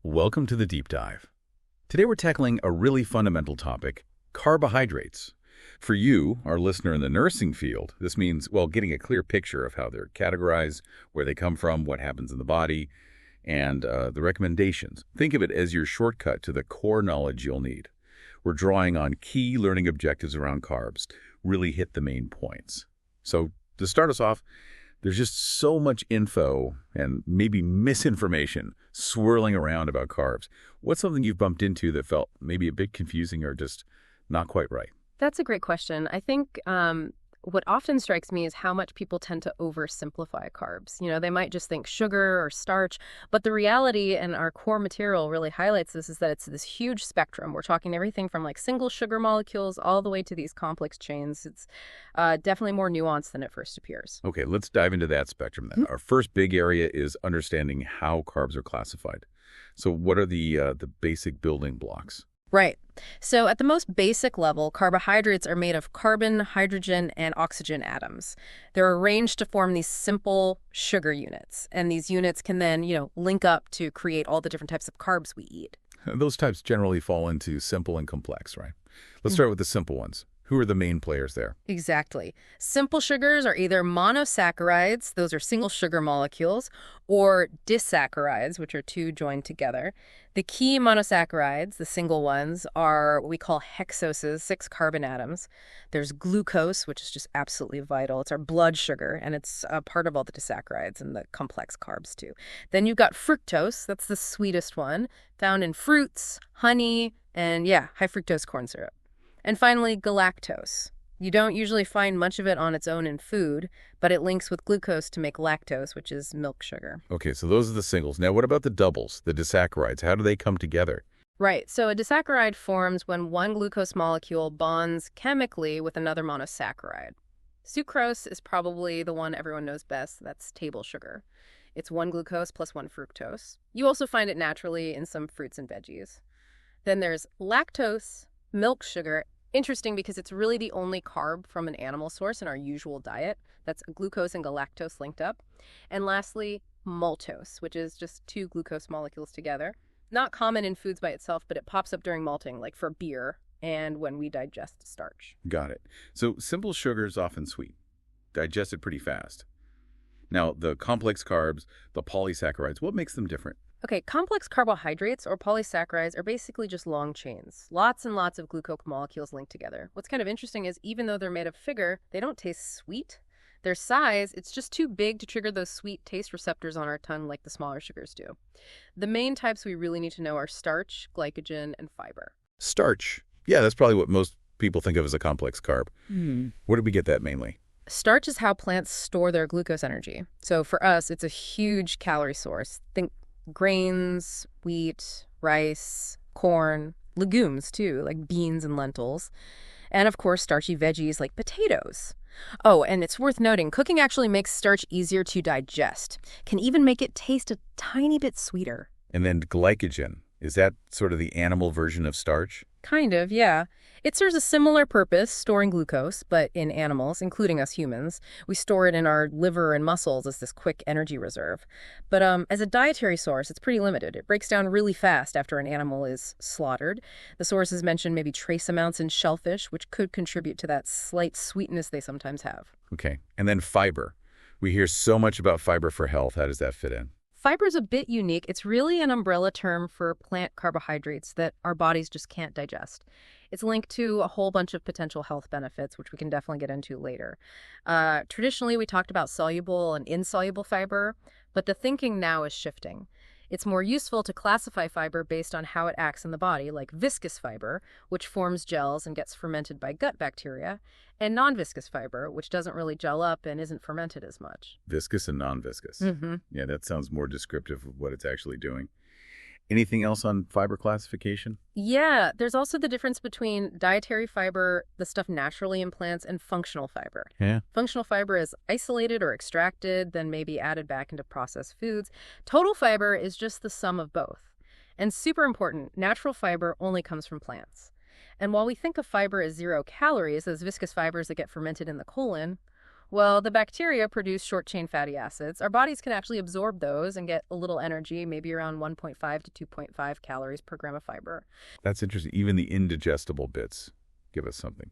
Welcome to the Deep Dive. Today we're tackling a really fundamental topic, carbohydrates. For you, our listener in the nursing field, this means, well, getting a clear picture of how they're categorized, where they come from, what happens in the body, and the recommendations. Think of it as your shortcut to the core knowledge you'll need. We're drawing on key learning objectives around carbs, really hit the main points. So to start us off, there's just so much info and maybe misinformation swirling around about carbs. What's something you've bumped into that felt maybe a bit confusing or just not quite right? That's a great question. I think what often strikes me is how much people tend to oversimplify carbs. They might just think sugar or starch, but the reality, and our core material really highlights this, is that it's this huge spectrum. We're talking everything from like single sugar molecules all the way to these complex chains. It's definitely more nuanced than it first appears. Okay, let's dive into that spectrum then. Our first big area is understanding how carbs are classified. So what are the basic building blocks? Right. So at the most basic level, carbohydrates are made of carbon, hydrogen, and oxygen atoms. They're arranged to form these simple sugar units. And these units can then, link up to create all the different types of carbs we eat. Those types generally fall into simple and complex, right? Let's start with the simple ones. Who are the main players there? Exactly. Simple sugars are either monosaccharides, those are single sugar molecules, or disaccharides, which are two joined together. The key monosaccharides, the single ones, are what we call hexoses, 6 carbon atoms. There's glucose, which is just absolutely vital. It's our blood sugar, and it's a part of all the disaccharides and the complex carbs, too. Then you've got fructose, that's the sweetest one, found in fruits, honey, and high fructose corn syrup. And finally, galactose. You don't usually find much of it on its own in food, but it links with glucose to make lactose, which is milk sugar. Okay, so those are the singles. Now, what about the doubles, the disaccharides? How do they come together? Right. So a disaccharide forms when one glucose molecule bonds chemically with another monosaccharide. Sucrose is probably the one everyone knows best. That's table sugar. It's 1 glucose plus 1 fructose. You also find it naturally in some fruits and veggies. Then there's lactose, milk sugar. Interesting because it's really the only carb from an animal source in our usual diet. That's glucose and galactose linked up. And lastly, maltose, which is just 2 glucose molecules together. Not common in foods by itself, but it pops up during malting, like for beer and when we digest starch. Got it. So simple sugar is often sweet, digested pretty fast. Now, the complex carbs, the polysaccharides, what makes them different? Okay, complex carbohydrates or polysaccharides are basically just long chains. Lots and lots of glucose molecules linked together. What's kind of interesting is even though they're made of sugar, they don't taste sweet. Their size, it's just too big to trigger those sweet taste receptors on our tongue like the smaller sugars do. The main types we really need to know are starch, glycogen, and fiber. Starch. Yeah, that's probably what most people think of as a complex carb. Where did we get that mainly? Starch is how plants store their glucose energy. So for us, it's a huge calorie source. Think grains, wheat, rice, corn, legumes too, like beans and lentils, and of course starchy veggies like potatoes. Oh, and it's worth noting, cooking actually makes starch easier to digest, can even make it taste a tiny bit sweeter. And then glycogen. Is that sort of the animal version of starch? Kind of, yeah. It serves a similar purpose, storing glucose, but in animals, including us humans. We store it in our liver and muscles as this quick energy reserve. But as a dietary source, it's pretty limited. It breaks down really fast after an animal is slaughtered. The sources mention maybe trace amounts in shellfish, which could contribute to that slight sweetness they sometimes have. Okay. And then fiber. We hear so much about fiber for health. How does that fit in? Fiber's a bit unique. It's really an umbrella term for plant carbohydrates that our bodies just can't digest. It's linked to a whole bunch of potential health benefits, which we can definitely get into later. Traditionally, we talked about soluble and insoluble fiber, but the thinking now is shifting. It's more useful to classify fiber based on how it acts in the body, like viscous fiber, which forms gels and gets fermented by gut bacteria, and non-viscous fiber, which doesn't really gel up and isn't fermented as much. Viscous and non-viscous. Yeah, that sounds more descriptive of what it's actually doing. Anything else on fiber classification? Yeah, there's also the difference between dietary fiber, the stuff naturally in plants, and functional fiber. Yeah. Functional fiber is isolated or extracted, then maybe added back into processed foods. Total fiber is just the sum of both. And super important, natural fiber only comes from plants. And while we think of fiber as 0 calories, those viscous fibers that get fermented in the colon, Well, the bacteria produce short-chain fatty acids. Our bodies can actually absorb those and get a little energy, maybe around 1.5 to 2.5 calories per gram of fiber. That's interesting. Even the indigestible bits give us something.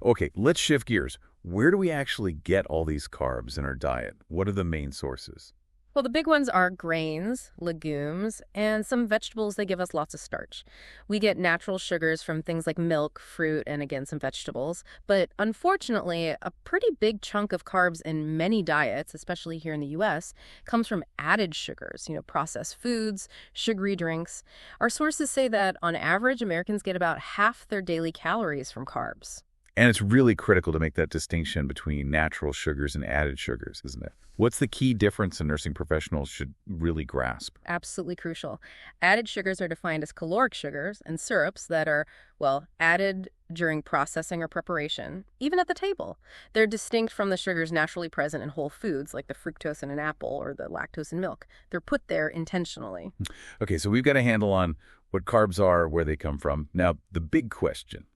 Okay, let's shift gears. Where do we actually get all these carbs in our diet? What are the main sources? Well, the big ones are grains, legumes, and some vegetables that give us lots of starch. We get natural sugars from things like milk, fruit, and again, some vegetables. But unfortunately, a pretty big chunk of carbs in many diets, especially here in the US, comes from added sugars, processed foods, sugary drinks. Our sources say that on average, Americans get about half their daily calories from carbs. And it's really critical to make that distinction between natural sugars and added sugars, isn't it? What's the key difference a nursing professionals should really grasp? Absolutely crucial. Added sugars are defined as caloric sugars and syrups that are, well, added during processing or preparation, even at the table. They're distinct from the sugars naturally present in whole foods, like the fructose in an apple or the lactose in milk. They're put there intentionally. Okay, so we've got a handle on what carbs are, where they come from. Now, the big question,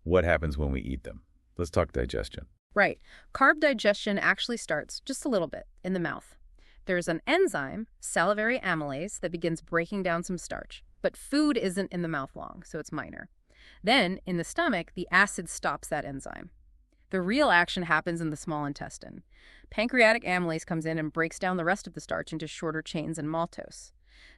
what happens when we eat them? Let's talk digestion. Right. Carb digestion actually starts just a little bit in the mouth. There's an enzyme, salivary amylase, that begins breaking down some starch. But food isn't in the mouth long, so it's minor. Then, in the stomach, the acid stops that enzyme. The real action happens in the small intestine. Pancreatic amylase comes in and breaks down the rest of the starch into shorter chains and maltose.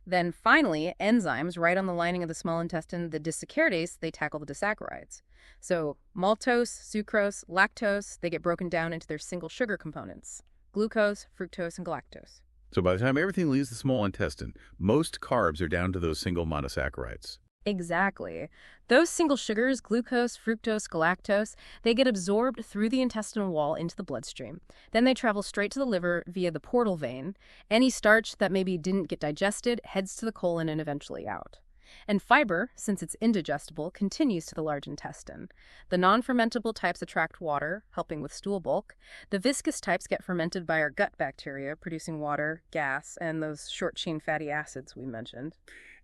Then finally, enzymes right on the lining of the small intestine, the disaccharides, they tackle the disaccharides. So maltose, sucrose, lactose, they get broken down into their single sugar components: glucose, fructose, and galactose. So by the time everything leaves the small intestine, most carbs are down to those single monosaccharides. Exactly. Those single sugars, glucose, fructose, galactose, they get absorbed through the intestinal wall into the bloodstream. Then they travel straight to the liver via the portal vein. Any starch that maybe didn't get digested heads to the colon and eventually out. And fiber, since it's indigestible, continues to the large intestine. The non-fermentable types attract water, helping with stool bulk. The viscous types get fermented by our gut bacteria, producing water, gas, and those short-chain fatty acids we mentioned.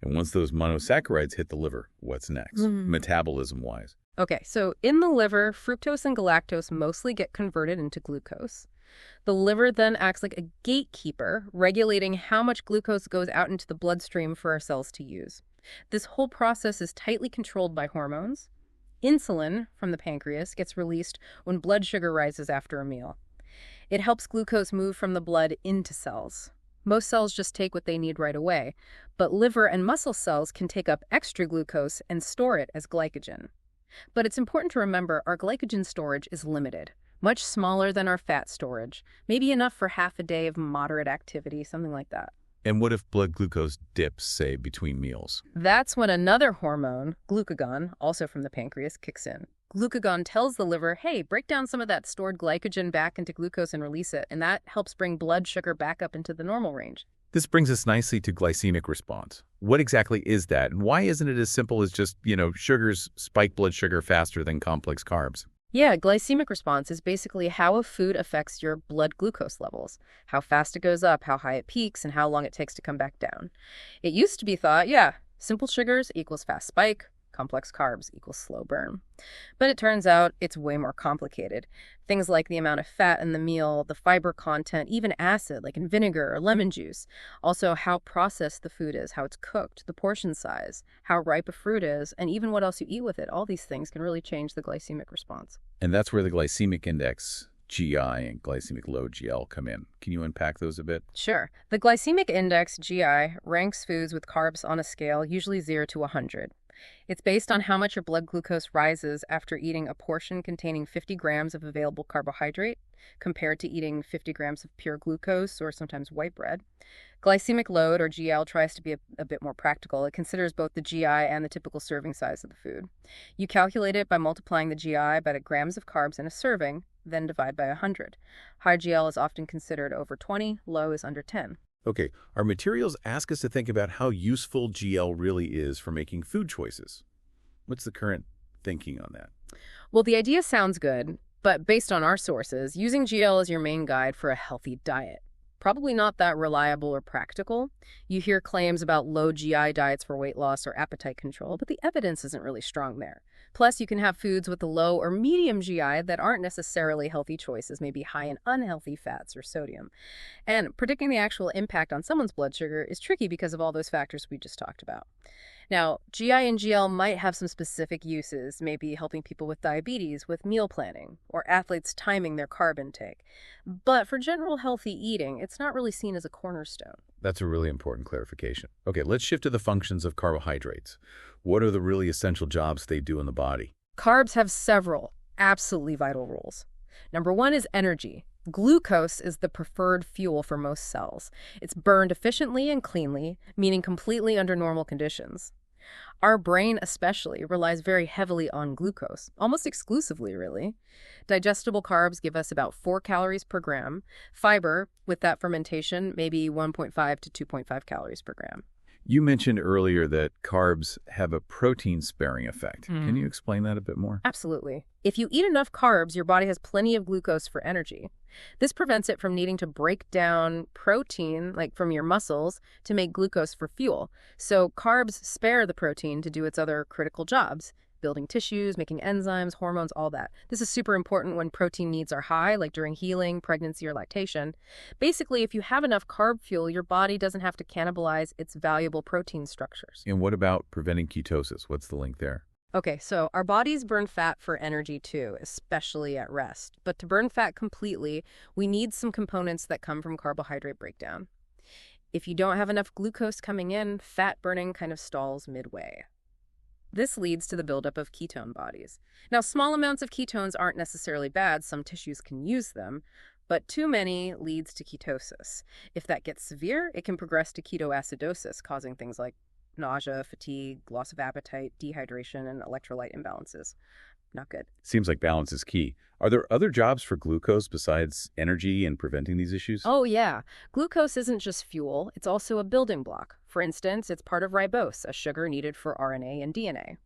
And once those monosaccharides hit the liver, what's next, metabolism-wise? Okay, so in the liver, fructose and galactose mostly get converted into glucose. The liver then acts like a gatekeeper, regulating how much glucose goes out into the bloodstream for our cells to use. This whole process is tightly controlled by hormones. Insulin from the pancreas gets released when blood sugar rises after a meal. It helps glucose move from the blood into cells. Most cells just take what they need right away, but liver and muscle cells can take up extra glucose and store it as glycogen. But it's important to remember our glycogen storage is limited, much smaller than our fat storage, maybe enough for half a day of moderate activity, something like that. And what if blood glucose dips, say, between meals? That's when another hormone, glucagon, also from the pancreas, kicks in. Glucagon tells the liver, hey, break down some of that stored glycogen back into glucose and release it, and that helps bring blood sugar back up into the normal range. This brings us nicely to glycemic response. What exactly is that, and why isn't it as simple as just, sugars spike blood sugar faster than complex carbs? Yeah, glycemic response is basically how a food affects your blood glucose levels, how fast it goes up, how high it peaks, and how long it takes to come back down. It used to be thought, simple sugars equals fast spike, complex carbs equals slow burn. But it turns out it's way more complicated. Things like the amount of fat in the meal, the fiber content, even acid like in vinegar or lemon juice. Also how processed the food is, how it's cooked, the portion size, how ripe a fruit is, and even what else you eat with it. All these things can really change the glycemic response. And that's where the glycemic index, GI, and glycemic load, GL, come in. Can you unpack those a bit? Sure. The glycemic index, GI, ranks foods with carbs on a scale usually 0 to 100. It's based on how much your blood glucose rises after eating a portion containing 50 grams of available carbohydrate compared to eating 50 grams of pure glucose or sometimes white bread. Glycemic load, or GL, tries to be a bit more practical. It considers both the GI and the typical serving size of the food. You calculate it by multiplying the GI by the grams of carbs in a serving, then divide by 100. High GL is often considered over 20, low is under 10. Okay, our materials ask us to think about how useful GL really is for making food choices. What's the current thinking on that? Well, the idea sounds good, but based on our sources, using GL as your main guide for a healthy diet. Probably not that reliable or practical. You hear claims about low GI diets for weight loss or appetite control, but the evidence isn't really strong there. Plus, you can have foods with a low or medium GI that aren't necessarily healthy choices, maybe high in unhealthy fats or sodium. And predicting the actual impact on someone's blood sugar is tricky because of all those factors we just talked about. Now, GI and GL might have some specific uses, maybe helping people with diabetes with meal planning, or athletes timing their carb intake. But for general healthy eating, it's not really seen as a cornerstone. That's a really important clarification. Okay, let's shift to the functions of carbohydrates. What are the really essential jobs they do in the body? Carbs have several absolutely vital roles. Number one is energy. Glucose is the preferred fuel for most cells. It's burned efficiently and cleanly, meaning completely under normal conditions. Our brain especially relies very heavily on glucose, almost exclusively, really. Digestible carbs give us about 4 calories per gram. Fiber, with that fermentation, maybe 1.5 to 2.5 calories per gram. You mentioned earlier that carbs have a protein-sparing effect. Can you explain that a bit more? Absolutely. If you eat enough carbs, your body has plenty of glucose for energy. This prevents it from needing to break down protein, like from your muscles, to make glucose for fuel. So carbs spare the protein to do its other critical jobs, building tissues, making enzymes, hormones, all that. This is super important when protein needs are high, like during healing, pregnancy, or lactation. Basically, if you have enough carb fuel, your body doesn't have to cannibalize its valuable protein structures. And what about preventing ketosis? What's the link there? Okay, so our bodies burn fat for energy too, especially at rest. But to burn fat completely, we need some components that come from carbohydrate breakdown. If you don't have enough glucose coming in, fat burning kind of stalls midway. This leads to the buildup of ketone bodies. Now, small amounts of ketones aren't necessarily bad. Some tissues can use them, but too many leads to ketosis. If that gets severe, it can progress to ketoacidosis, causing things like nausea, fatigue, loss of appetite, dehydration, and electrolyte imbalances. Not good. Seems like balance is key. Are there other jobs for glucose besides energy and preventing these issues? Oh, yeah. Glucose isn't just fuel. It's also a building block. For instance, it's part of ribose, a sugar needed for RNA and DNA.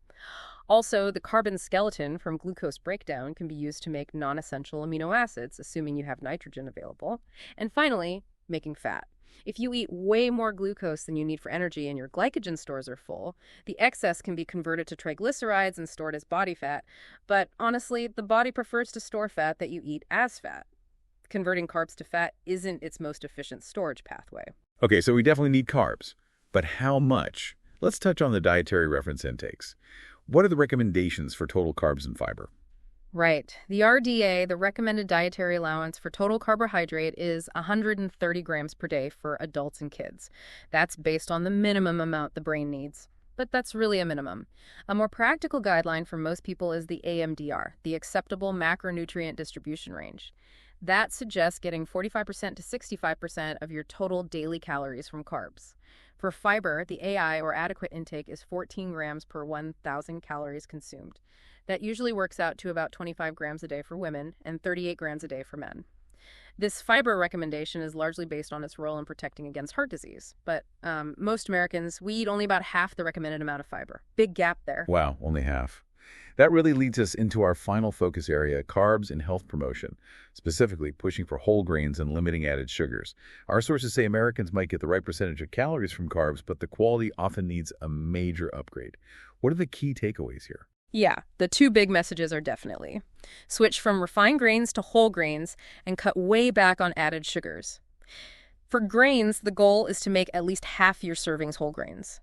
Also, the carbon skeleton from glucose breakdown can be used to make non-essential amino acids, assuming you have nitrogen available. And finally, making fat. If you eat way more glucose than you need for energy and your glycogen stores are full, the excess can be converted to triglycerides and stored as body fat. But honestly, the body prefers to store fat that you eat as fat. Converting carbs to fat isn't its most efficient storage pathway. Okay, so we definitely need carbs. But how much? Let's touch on the dietary reference intakes. What are the recommendations for total carbs and fiber? Right. The RDA, the recommended dietary allowance for total carbohydrate, is 130 grams per day for adults and kids. That's based on the minimum amount the brain needs. But that's really a minimum. A more practical guideline for most people is the AMDR, the acceptable macronutrient distribution range. That suggests getting 45% to 65% of your total daily calories from carbs. For fiber, the AI, or adequate intake, is 14 grams per 1,000 calories consumed. That usually works out to about 25 grams a day for women and 38 grams a day for men. This fiber recommendation is largely based on its role in protecting against heart disease. But most Americans, we eat only about half the recommended amount of fiber. Big gap there. Wow, only half. That really leads us into our final focus area, carbs and health promotion, specifically pushing for whole grains and limiting added sugars. Our sources say Americans might get the right percentage of calories from carbs, but the quality often needs a major upgrade. What are the key takeaways here? Yeah, the two big messages are definitely switch from refined grains to whole grains and cut way back on added sugars. For grains, the goal is to make at least half your servings whole grains.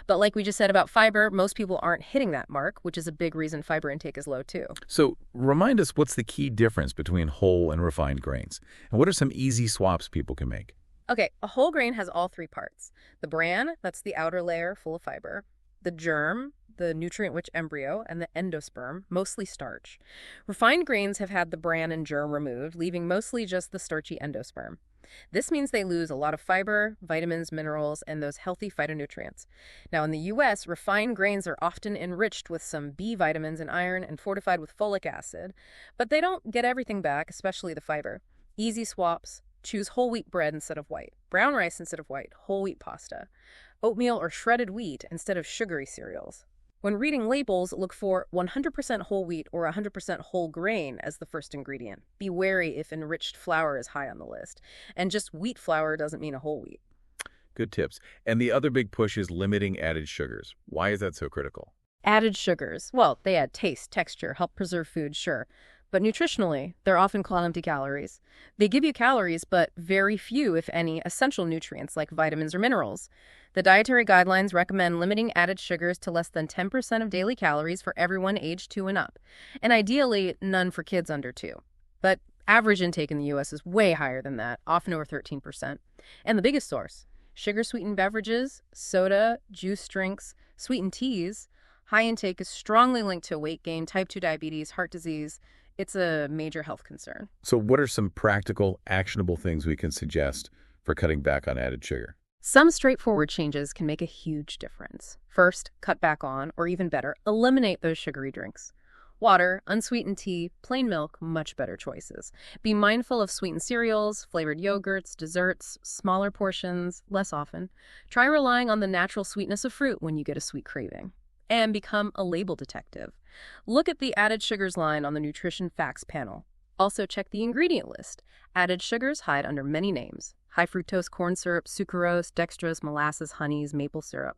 But like we just said about fiber, most people aren't hitting that mark, which is a big reason fiber intake is low too. So remind us, what's the key difference between whole and refined grains? And what are some easy swaps people can make? Okay, a whole grain has all three parts. The bran, that's the outer layer full of fiber. The germ, the nutrient-rich embryo, and the endosperm, mostly starch. Refined grains have had the bran and germ removed, leaving mostly just the starchy endosperm. This means they lose a lot of fiber, vitamins, minerals, and those healthy phytonutrients. Now, in the U.S., refined grains are often enriched with some B vitamins and iron and fortified with folic acid, but they don't get everything back, especially the fiber. Easy swaps. Choose whole wheat bread instead of white, brown rice instead of white, whole wheat pasta, oatmeal or shredded wheat instead of sugary cereals. When reading labels, look for 100% whole wheat or 100% whole grain as the first ingredient. Be wary if enriched flour is high on the list. And just wheat flour doesn't mean a whole wheat. Good tips. And the other big push is limiting added sugars. Why is that so critical? Added sugars, well, they add taste, texture, help preserve food, sure. But nutritionally, they're often called empty calories. They give you calories, but very few, if any, essential nutrients like vitamins or minerals. The dietary guidelines recommend limiting added sugars to less than 10% of daily calories for everyone aged 2 and up, and ideally none for kids under 2. But average intake in the U.S. is way higher than that, often over 13%. And the biggest source, sugar-sweetened beverages, soda, juice drinks, sweetened teas. High intake is strongly linked to weight gain, type 2 diabetes, heart disease. It's a major health concern. So what are some practical, actionable things we can suggest for cutting back on added sugar? Some straightforward changes can make a huge difference. First, cut back on, or even better, eliminate those sugary drinks. Water, unsweetened tea, plain milk, much better choices. Be mindful of sweetened cereals, flavored yogurts, desserts, smaller portions, less often. Try relying on the natural sweetness of fruit when you get a sweet craving. And become a label detective. Look at the added sugars line on the nutrition facts panel. Also check the ingredient list. Added sugars hide under many names. High fructose corn syrup, sucrose, dextrose, molasses, honeys, maple syrup.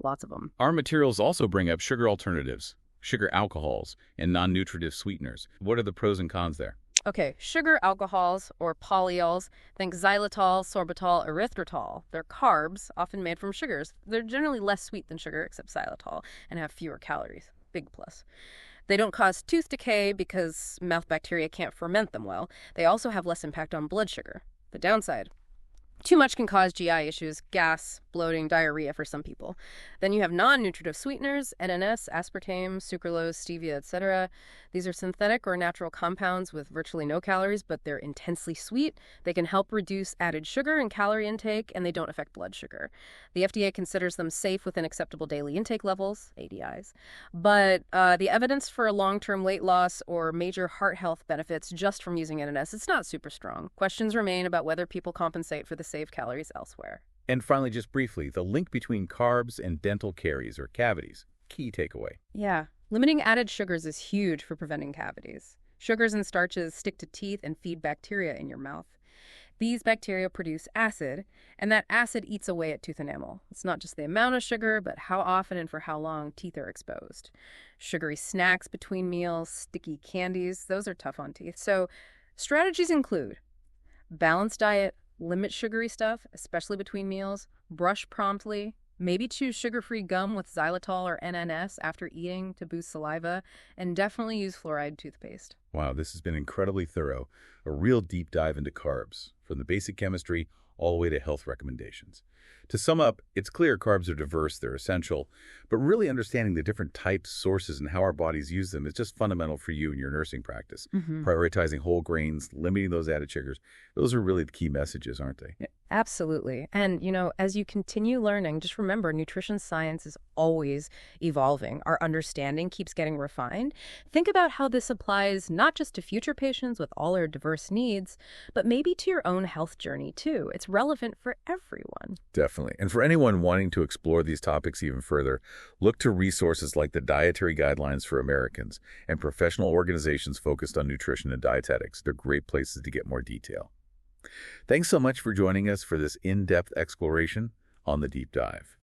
Lots of them. Our materials also bring up sugar alternatives, sugar alcohols, and non-nutritive sweeteners. What are the pros and cons there? Okay, sugar alcohols, or polyols, think xylitol, sorbitol, erythritol. They're carbs, often made from sugars. They're generally less sweet than sugar, except xylitol, and have fewer calories. Big plus. They don't cause tooth decay because mouth bacteria can't ferment them well. They also have less impact on blood sugar. The downside: too much can cause GI issues, gas, bloating, diarrhea for some people. Then you have non-nutritive sweeteners, NNS, aspartame, sucralose, stevia, etc. These are synthetic or natural compounds with virtually no calories, but they're intensely sweet. They can help reduce added sugar and calorie intake, and they don't affect blood sugar. The FDA considers them safe within acceptable daily intake levels, ADIs. But the evidence for long-term weight loss or major heart health benefits just from using NNS, it's not super strong. Questions remain about whether people compensate for the saved calories elsewhere. And finally, just briefly, the link between carbs and dental caries or cavities. Key takeaway. Yeah, limiting added sugars is huge for preventing cavities. Sugars and starches stick to teeth and feed bacteria in your mouth. These bacteria produce acid, and that acid eats away at tooth enamel. It's not just the amount of sugar, but how often and for how long teeth are exposed. Sugary snacks between meals, sticky candies, those are tough on teeth. So strategies include balanced diet, limit sugary stuff, especially between meals, brush promptly, maybe choose sugar-free gum with xylitol or NNS after eating to boost saliva, and definitely use fluoride toothpaste. Wow, this has been incredibly thorough. A real deep dive into carbs, from the basic chemistry all the way to health recommendations. To sum up, it's clear carbs are diverse, they're essential, but really understanding the different types, sources, and how our bodies use them is just fundamental for you in your nursing practice. Prioritizing whole grains, limiting those added sugars, those are really the key messages, aren't they? Yeah, absolutely. And, as you continue learning, just remember, nutrition science is always evolving. Our understanding keeps getting refined. Think about how this applies not just to future patients with all their diverse needs, but maybe to your own health journey, too. It's relevant for everyone. Definitely. And for anyone wanting to explore these topics even further, look to resources like the Dietary Guidelines for Americans and professional organizations focused on nutrition and dietetics. They're great places to get more detail. Thanks so much for joining us for this in-depth exploration on The Deep Dive.